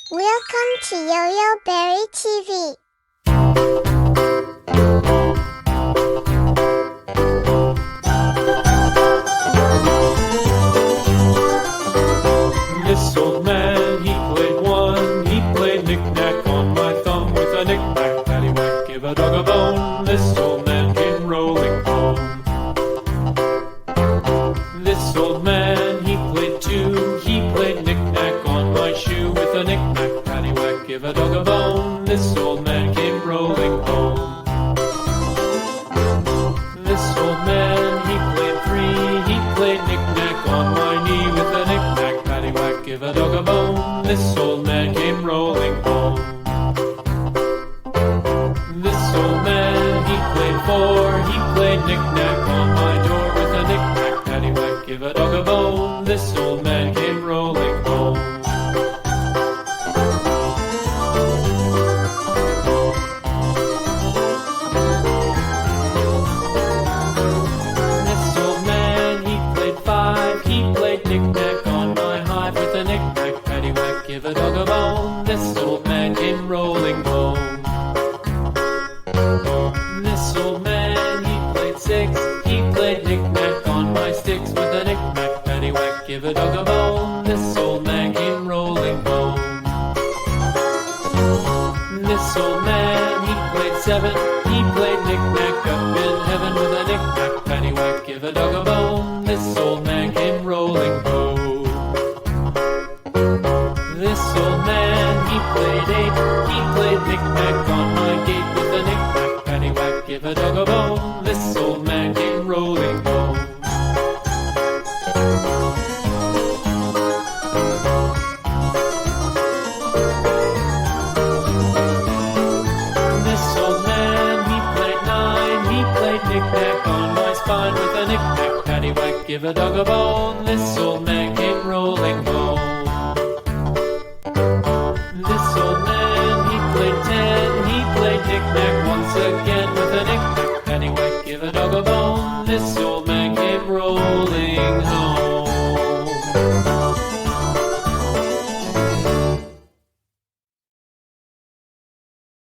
Welcome to Yoyoberry TV. This old man, he played knick-knack on my thumb with a knick-knack, paddywhack, give a dog a bone. This old man came rolling home. This old man, he played knick-knack on my shoe with a knick-knack, paddywhack, give a dog a bone. This old man came rolling home. This old man, he played knick-knack on my knee with a knick-knack, paddywhack, give a dog a bone. This old man came rolling home. This old man, he played knick-knack on my door with a knick-knack, paddywhack, give a dog a bone. This old man came rolling home. This old man, he played knick-knack on my hive with a knick-knack, paddywhack, give a dog a bone. This old man came rolling home. This old man, he played knick-knack on my sticks with a knick-knack, paddywhack, give a dog a bone. This old man came rolling home. This old man, he played knick-knack up in heaven with a knick-knack, paddywhack, give a dog a bone. This old man came rolling home. This old man, he played knick-knack on my gate with a knick-knack, paddywhack, give a dog a bone. This old man came rolling home. This old man, he played knick-knack on my spine with a knick-knack, paddywhack, give a dog a bone. This old man came rolling home. This old man, he played knick-knack once again with a knick-knack, paddywhack, give a dog a bone. This old man came rolling home.